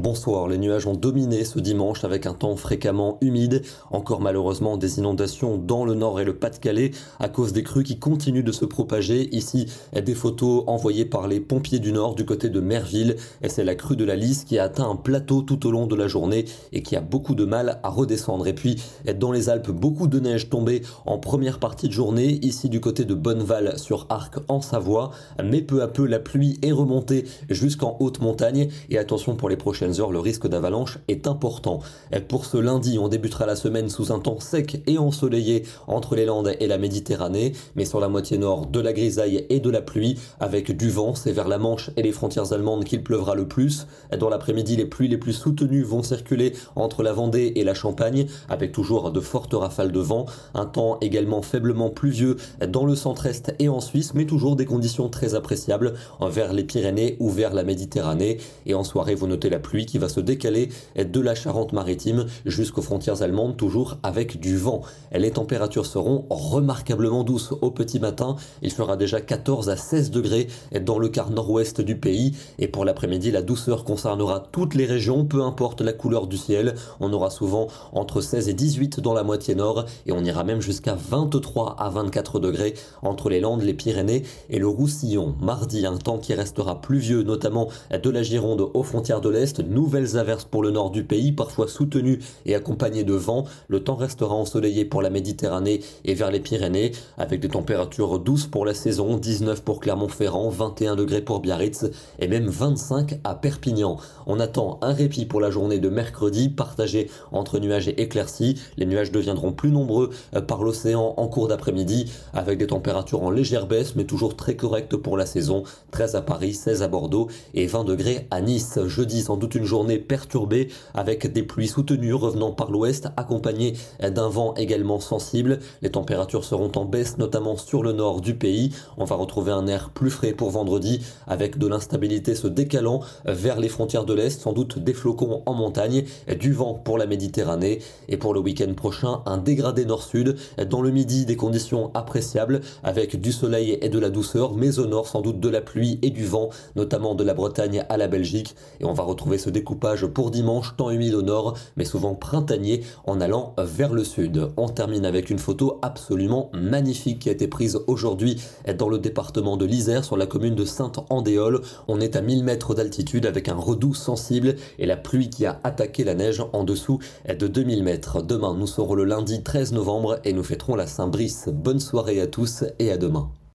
Bonsoir, les nuages ont dominé ce dimanche avec un temps fréquemment humide. Encore malheureusement des inondations dans le nord et le Pas-de-Calais à cause des crues qui continuent de se propager. Ici, des photos envoyées par les pompiers du nord du côté de Merville. C'est la crue de la Lys qui a atteint un plateau tout au long de la journée et qui a beaucoup de mal à redescendre. Et puis, dans les Alpes, beaucoup de neige tombée en première partie de journée. Ici, du côté de Bonneval sur Arc en Savoie. Mais peu à peu, la pluie est remontée jusqu'en haute montagne. Et attention pour les prochaines heures, le risque d'avalanche est important. Pour ce lundi, on débutera la semaine sous un temps sec et ensoleillé entre les Landes et la Méditerranée, mais sur la moitié nord de la grisaille et de la pluie avec du vent. C'est vers la Manche et les frontières allemandes qu'il pleuvra le plus. Dans l'après-midi, les pluies les plus soutenues vont circuler entre la Vendée et la Champagne avec toujours de fortes rafales de vent. Un temps également faiblement pluvieux dans le centre-est et en Suisse, mais toujours des conditions très appréciables vers les Pyrénées ou vers la Méditerranée. Et en soirée, vous notez la pluie qui va se décaler de la Charente-Maritime jusqu'aux frontières allemandes, toujours avec du vent. Les températures seront remarquablement douces au petit matin. Il fera déjà 14 à 16 degrés dans le quart nord-ouest du pays. Et pour l'après-midi, la douceur concernera toutes les régions, peu importe la couleur du ciel. On aura souvent entre 16 et 18 dans la moitié nord et on ira même jusqu'à 23 à 24 degrés entre les Landes, les Pyrénées et le Roussillon. Mardi, un temps qui restera pluvieux, notamment de la Gironde aux frontières de l'Est. Nouvelles averses pour le nord du pays, parfois soutenues et accompagnées de vent. Le temps restera ensoleillé pour la Méditerranée et vers les Pyrénées, avec des températures douces pour la saison, 19 pour Clermont-Ferrand, 21 degrés pour Biarritz et même 25 à Perpignan. On attend un répit pour la journée de mercredi, partagé entre nuages et éclaircies. Les nuages deviendront plus nombreux par l'océan en cours d'après-midi, avec des températures en légère baisse, mais toujours très correctes pour la saison. 13 à Paris, 16 à Bordeaux et 20 degrés à Nice. Jeudi, sans doute une journée perturbée avec des pluies soutenues revenant par l'ouest accompagnées d'un vent également sensible. Les températures seront en baisse notamment sur le nord du pays. On va retrouver un air plus frais pour vendredi avec de l'instabilité se décalant vers les frontières de l'Est, sans doute des flocons en montagne, du vent pour la Méditerranée et pour le week-end prochain un dégradé nord-sud. Dans le midi, des conditions appréciables avec du soleil et de la douceur, mais au nord sans doute de la pluie et du vent, notamment de la Bretagne à la Belgique. Et on va retrouver ce découpage pour dimanche, temps humide au nord, mais souvent printanier en allant vers le sud. On termine avec une photo absolument magnifique qui a été prise aujourd'hui dans le département de l'Isère, sur la commune de Sainte-Andéole. On est à 1000 mètres d'altitude avec un redout sensible et la pluie qui a attaqué la neige en dessous de 2000 mètres. Demain, nous serons le lundi 13 novembre et nous fêterons la Saint-Brice. Bonne soirée à tous et à demain.